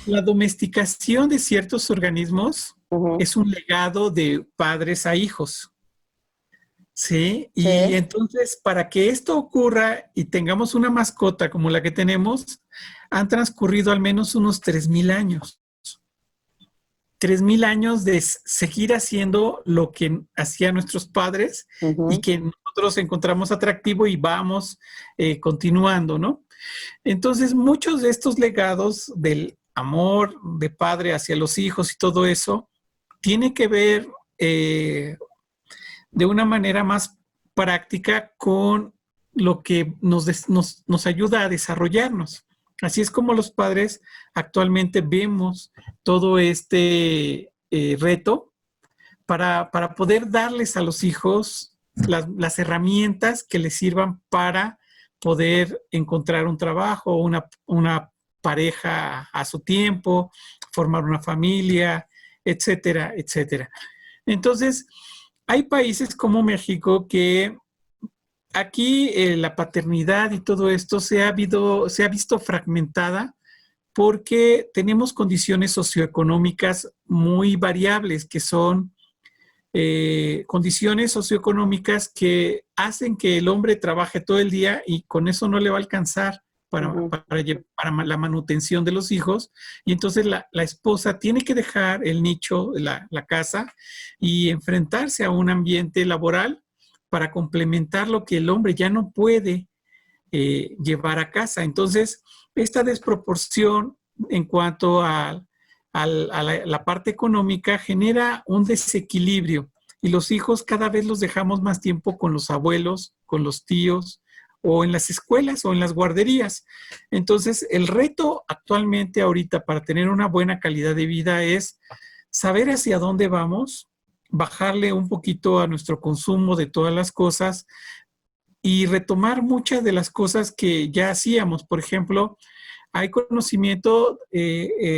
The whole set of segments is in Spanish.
la domesticación de ciertos organismos Ujú. es un legado de padres a hijos, ¿sí? Y Sí. entonces, para que esto ocurra y tengamos una mascota como la que tenemos, han transcurrido al menos unos 3,000 años. 3,000 años de seguir haciendo lo que hacían nuestros padres y Ujú. que nosotros encontramos atractivo y vamos continuando, ¿no? Entonces, muchos de estos legados del amor de padre hacia los hijos y todo eso, tiene que ver de una manera más práctica con lo que nos ayuda a desarrollarnos. Así es como los padres actualmente vemos todo este reto para poder darles a los hijos las herramientas que les sirvan para poder encontrar un trabajo, una pareja a su tiempo, formar una familia, etcétera, etcétera. Entonces, hay países como México que aquí la paternidad y todo esto se ha visto fragmentada porque tenemos condiciones socioeconómicas muy variables, que son condiciones socioeconómicas que hacen que el hombre trabaje todo el día y con eso no le va a alcanzar Ujú. para la manutención de los hijos. Y entonces la esposa tiene que dejar el nicho, la casa, y enfrentarse a un ambiente laboral para complementar lo que el hombre ya no puede llevar a casa. Entonces, esta desproporción en cuanto la parte económica genera un desequilibrio y los hijos cada vez los dejamos más tiempo con los abuelos, con los tíos o en las escuelas o en las guarderías. Entonces, el reto actualmente ahorita para tener una buena calidad de vida es saber hacia dónde vamos, bajarle un poquito a nuestro consumo de todas las cosas y retomar muchas de las cosas que ya hacíamos. Por ejemplo, hay conocimiento,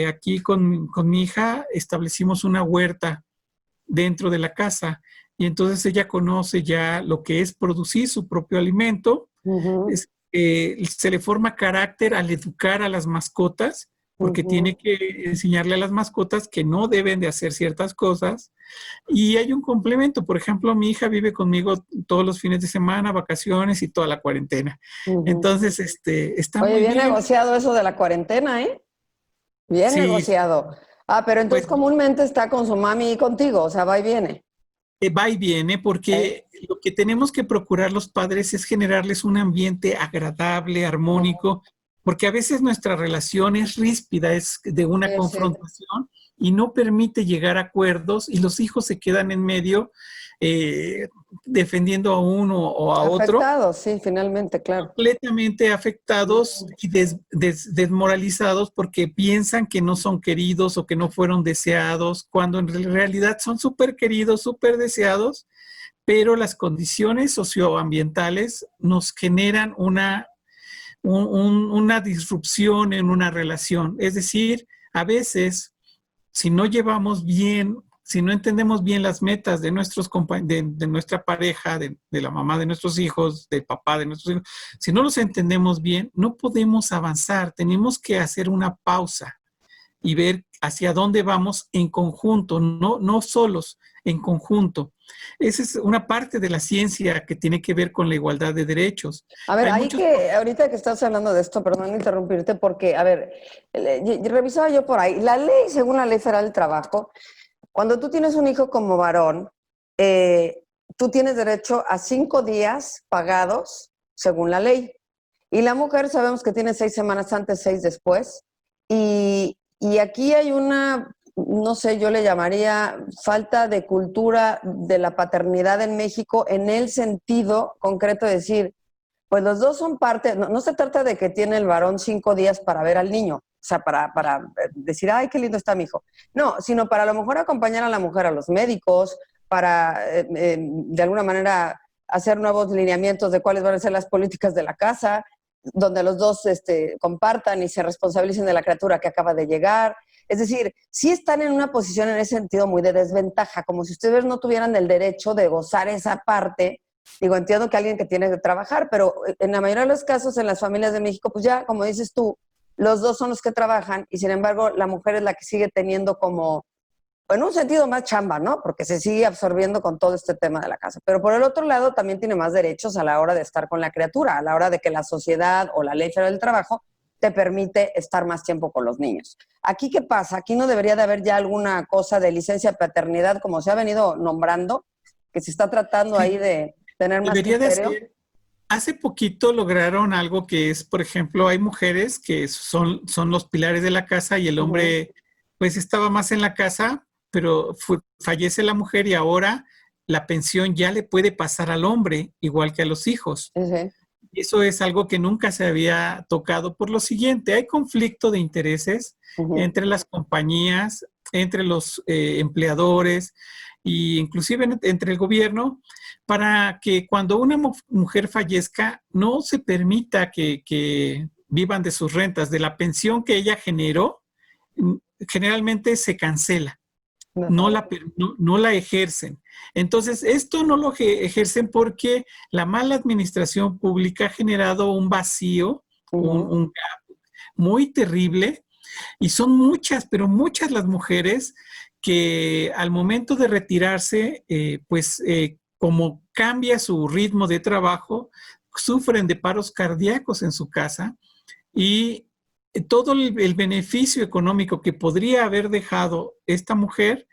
aquí con mi hija establecimos una huerta dentro de la casa y entonces ella conoce ya lo que es producir su propio alimento. Ujú. Se le forma carácter al educar a las mascotas, porque tiene Ujú. que enseñarle a las mascotas que no deben de hacer ciertas cosas. Y hay un complemento, por ejemplo, mi hija vive conmigo todos los fines de semana, vacaciones y toda la cuarentena. Ujú. Entonces, está Oye, muy bien bien. negociado eso de la cuarentena, ¿eh? Bien Sí, negociado. Ah, pero entonces pues comúnmente está con su mami y contigo, o sea, va y viene. va y viene, ¿Eh? porque lo que tenemos que procurar los padres es generarles un ambiente agradable, Ujú. armónico, porque a veces nuestra relación es ríspida, es de una Sí, sí. confrontación y no permite llegar a acuerdos y los hijos se quedan en medio eh, defendiendo a uno o a otro, Afectado, sí, finalmente, claro. completamente afectados Ujú. y desmoralizados porque piensan que no son queridos o que no fueron deseados, cuando en realidad son súper queridos, súper deseados, pero las condiciones socioambientales nos generan una disrupción en una relación. Es decir, a veces, si no llevamos bien, si no entendemos bien las metas de de nuestra pareja, de la mamá de nuestros hijos, del papá de nuestros hijos, si no los entendemos bien, no podemos avanzar. Tenemos que hacer una pausa y ver hacia dónde vamos en conjunto, no solos, en conjunto. Esa es una parte de la ciencia que tiene que ver con la igualdad de derechos. A ver, Hay ahí muchos... que, ahorita que estás hablando de esto, perdón interrumpirte, porque, a ver, revisaba yo por ahí, la ley, según la Ley Federal del Trabajo, cuando tú tienes un hijo como varón, eh, tú tienes derecho a 5 días pagados, según la ley. Y la mujer sabemos que tiene 6 semanas antes, 6 después. Y aquí hay una, no sé, yo le llamaría falta de cultura de la paternidad en México en el sentido concreto de decir, pues los dos son parte, no, no se trata de que tiene el varón 5 días para ver al niño, o sea, para decir, ay, qué lindo está mi hijo. No, sino para a lo mejor acompañar a la mujer a los médicos, para de alguna manera hacer nuevos lineamientos de cuáles van a ser las políticas de la casa, donde los dos compartan y se responsabilicen de la criatura que acaba de llegar. Es decir, sí están en una posición en ese sentido muy de desventaja, como si ustedes no tuvieran el derecho de gozar esa parte. Digo, entiendo que alguien que tiene que trabajar, pero en la mayoría de los casos en las familias de México, pues ya, como dices tú, los dos son los que trabajan y sin embargo la mujer es la que sigue teniendo como, en un sentido más chamba, ¿no? Porque se sigue absorbiendo con todo este tema de la casa. Pero por el otro lado también tiene más derechos a la hora de estar con la criatura, a la hora de que la sociedad o la ley federal del trabajo te permite estar más tiempo con los niños. ¿Aquí qué pasa? Aquí no debería de haber ya alguna cosa de licencia de paternidad, como se ha venido nombrando, que se está tratando ahí Sí, de tener más debería de criterio. ser. Hace poquito lograron algo que es, por ejemplo, hay mujeres que son los pilares de la casa y el Ujú. hombre pues estaba más en la casa, pero fallece la mujer y ahora la pensión ya le puede pasar al hombre, igual que a los hijos. Sí, sí. Y eso es algo que nunca se había tocado por lo siguiente, hay conflicto de intereses Ujú. entre las compañías, entre los empleadores e inclusive entre el gobierno para que cuando una mujer fallezca no se permita que vivan de sus rentas, de la pensión que ella generó, generalmente se cancela, Me no parece. la, no la ejercen. Entonces, esto no lo ejercen porque la mala administración pública ha generado un vacío, Ujú. un gap muy terrible, y son muchas, pero muchas las mujeres que al momento de retirarse, como cambia su ritmo de trabajo, sufren de paros cardíacos en su casa y todo el beneficio económico que podría haber dejado esta mujer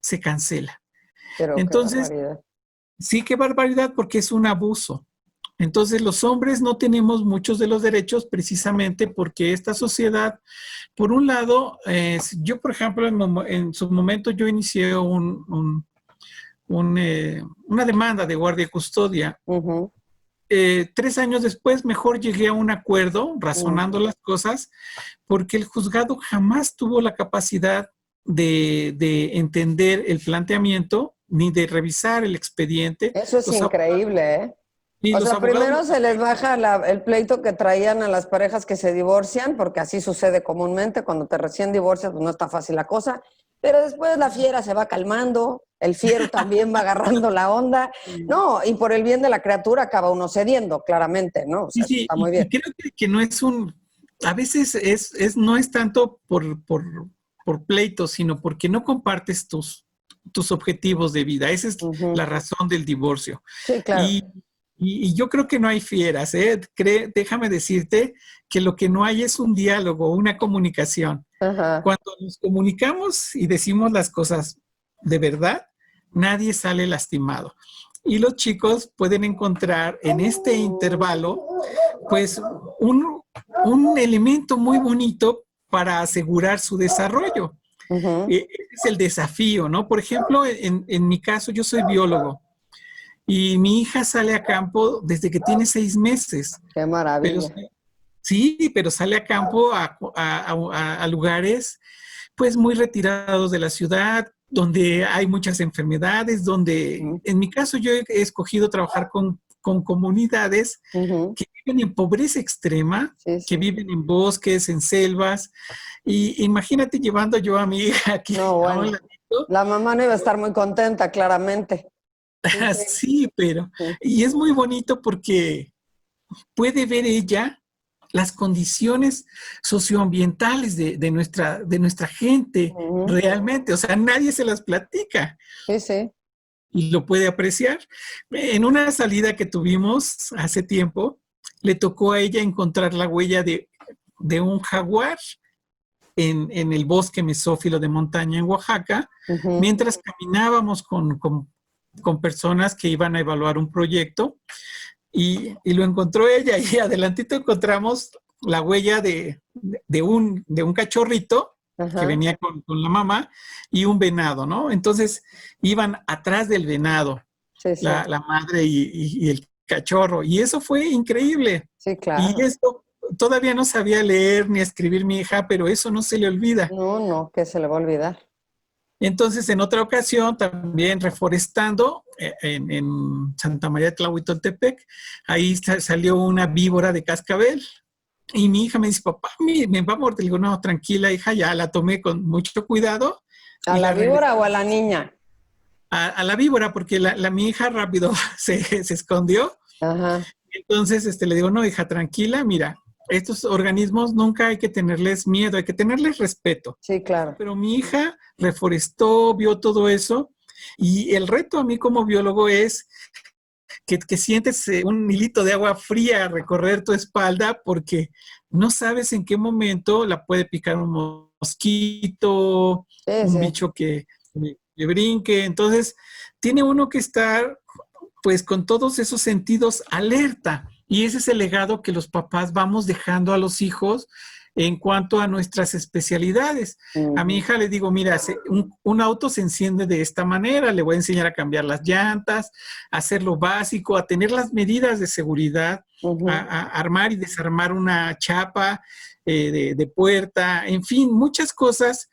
se cancela. Pero qué Entonces, barbaridad. sí, qué barbaridad porque es un abuso. Entonces, los hombres no tenemos muchos de los derechos precisamente porque esta sociedad, por un lado, yo, por ejemplo, en su momento yo inicié una demanda de guardia y custodia. Ujú. 3 años después, mejor llegué a un acuerdo, razonando Ujú. las cosas, porque el juzgado jamás tuvo la capacidad de entender el planteamiento ni de revisar el expediente. Eso es Los abogados, increíble, ¿eh? y O los sea, abogados primero lo se les saben. baja el pleito que traían a las parejas que se divorcian, porque así sucede comúnmente, cuando te recién divorcias, pues no está fácil la cosa, pero después la fiera se va calmando, el fiero también va agarrando la onda, no, y por el bien de la criatura acaba uno cediendo, claramente, ¿no? O Sí, sea, eso sí, está muy y bien. creo que no es a veces no es tanto por pleito, sino porque no compartes tus objetivos de vida. Esa es Ujú. la razón del divorcio. Sí, claro. Y, y yo creo que no hay fieras, ¿eh? Déjame decirte que lo que no hay es un diálogo, una comunicación. Ajá. Cuando nos comunicamos y decimos las cosas de verdad, nadie sale lastimado. Y los chicos pueden encontrar en este intervalo, pues, un elemento muy bonito para asegurar su desarrollo. Ujú. Es el desafío, ¿no? Por ejemplo, en mi caso, yo soy biólogo y mi hija sale a campo desde que tiene 6 meses, Qué pero maravilla. sí, pero sale a campo a lugares pues muy retirados de la ciudad, donde hay muchas enfermedades, donde Ujú. en mi caso yo he escogido trabajar con comunidades Ujú. que viven en pobreza extrema, Sí, que sí. viven en bosques, en selvas, y imagínate llevando yo a mi hija aquí No, a un bueno. ladito, La mamá no iba a estar muy contenta, claramente. Sí, sí. así, pero, Sí. y es muy bonito porque puede ver ella las condiciones socioambientales de nuestra gente Ujú. realmente, o sea, nadie se las platica Sí, sí. y lo puede apreciar. En una salida que tuvimos hace tiempo, le tocó a ella encontrar la huella de un jaguar en el bosque mesófilo de montaña en Oaxaca, Ujú. mientras caminábamos con personas que iban a evaluar un proyecto y lo encontró ella y adelantito encontramos la huella de un cachorrito que Ajá. venía con la mamá y un venado, ¿no? Entonces iban atrás del venado, Sí, sí. la madre y el cachorro, y eso fue increíble. Sí, Y claro. esto todavía no sabía leer ni escribir mi hija, pero eso no se le olvida. No, no, que se le va a olvidar. Entonces, en otra ocasión, también reforestando en Santa María de Tlahuitoltepec, ahí salió una víbora de cascabel. Y mi hija me dice, papá, me va a morder. Le digo, no, tranquila, hija, ya la tomé con mucho cuidado ¿A y la la regresé víbora o a la niña? a la víbora porque mi hija rápido se escondió. Ajá. Entonces le digo, no, hija, tranquila, mira, estos organismos nunca hay que tenerles miedo, hay que tenerles respeto. Sí, claro. Pero mi hija reforestó, vio todo eso, y el reto a mí como biólogo es que sientes un hilito de agua fría recorrer tu espalda porque no sabes en qué momento la puede picar un mosquito, Sí, un sí. bicho que brinque. Entonces, tiene uno que estar pues con todos esos sentidos alerta. Y ese es el legado que los papás vamos dejando a los hijos en cuanto a nuestras especialidades. A mi Ujú, hija le digo, mira, un auto se enciende de esta manera, le voy a enseñar a cambiar las llantas, a hacer lo básico, a tener las medidas de seguridad, ujú. a armar y desarmar una chapa de puerta, en fin, muchas cosas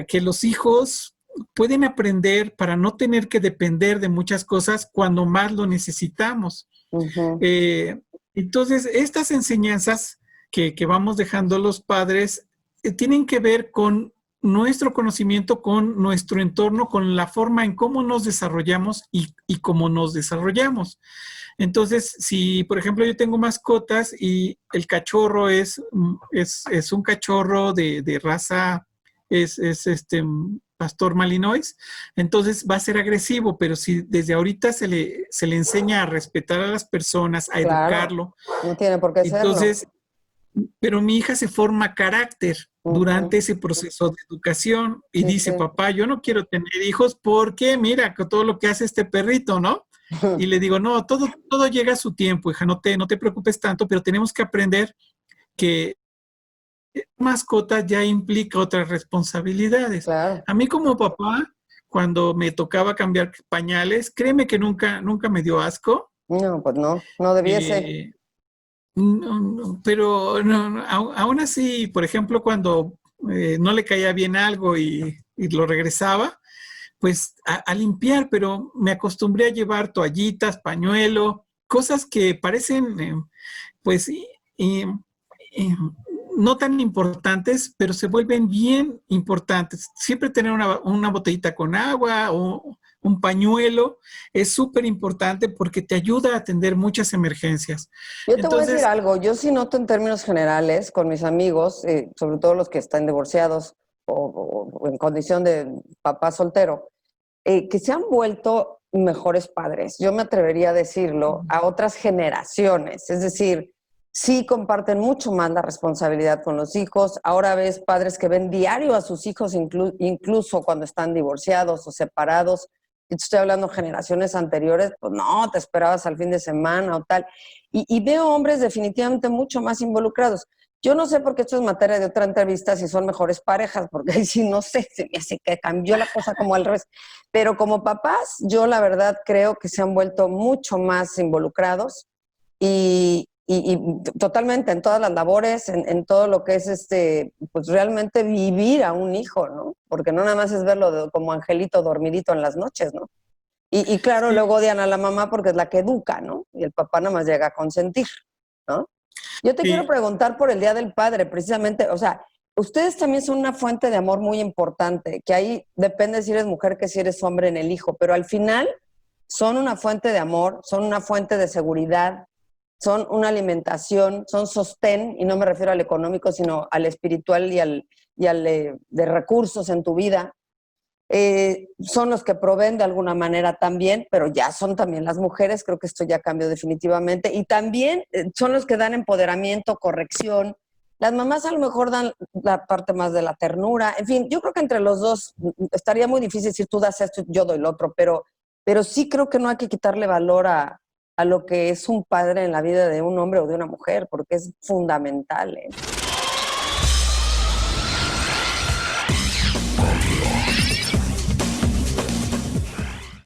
que los hijos pueden aprender para no tener que depender de muchas cosas cuando más lo necesitamos. Ujú. Eh, entonces, estas enseñanzas que vamos dejando los padres tienen que ver con nuestro conocimiento, con nuestro entorno, con la forma en cómo nos desarrollamos y cómo nos desarrollamos. Entonces, si por ejemplo yo tengo mascotas y el cachorro es un cachorro de raza, es este pastor malinois, entonces va a ser agresivo, pero si desde ahorita se le enseña a respetar a las personas, a Claro, educarlo, no tiene por qué serlo. entonces, pero mi hija se forma carácter durante Ujú. ese proceso de educación y Sí, dice, sí. papá, yo no quiero tener hijos porque mira con todo lo que hace este perrito, ¿no? Y le digo, no, todo llega a su tiempo, hija, no te preocupes tanto, pero tenemos que aprender que mascota ya implica otras responsabilidades. Claro. A mí como papá, cuando me tocaba cambiar pañales, créeme que nunca me dio asco. No, pues no, no debiese. Eh, no, pero aún así, por ejemplo, cuando no le caía bien algo y lo regresaba, pues a limpiar, pero me acostumbré a llevar toallitas, pañuelo, cosas que parecen, pues, y no tan importantes, pero se vuelven bien importantes. Siempre tener una botellita con agua o un pañuelo es súper importante porque te ayuda a atender muchas emergencias. Yo te voy a decir Entonces, algo, yo sí noto en términos generales con mis amigos, sobre todo los que están divorciados o en condición de papá soltero, que se han vuelto mejores padres. Yo me atrevería a decirlo a otras generaciones, es decir, sí comparten mucho más la responsabilidad con los hijos. Ahora ves padres que ven diario a sus hijos, incluso cuando están divorciados o separados. Y te estoy hablando de generaciones anteriores, pues no, te esperabas al fin de semana o tal. Y veo hombres definitivamente mucho más involucrados. Yo no sé por qué esto es materia de otra entrevista si son mejores parejas, porque ahí sí no sé, se me hace que cambió la cosa como al revés. Pero como papás, yo la verdad creo que se han vuelto mucho más involucrados y totalmente en todas las labores, en todo lo que es pues realmente vivir a un hijo, ¿no? Porque no nada más es verlo como angelito dormidito en las noches, ¿no? Y claro, sí, luego odian a la mamá porque es la que educa, ¿no? Y el papá nada más llega a consentir, ¿no? Yo te quiero sí, preguntar por el Día del Padre, precisamente, o sea, ustedes también son una fuente de amor muy importante, que ahí depende si eres mujer que si eres hombre en el hijo, pero al final son una fuente de amor, son una fuente de seguridad, son una alimentación, son sostén, y no me refiero al económico, sino al espiritual y al de recursos en tu vida. Son los que proveen de alguna manera también, pero ya son también las mujeres, creo que esto ya cambió definitivamente, y también son los que dan empoderamiento, corrección. Las mamás a lo mejor dan la parte más de la ternura, en fin, yo creo que entre los dos estaría muy difícil decir tú das esto y yo doy lo otro, pero sí creo que no hay que quitarle valor a lo que es un padre en la vida de un hombre o de una mujer, porque es fundamental, ¿eh?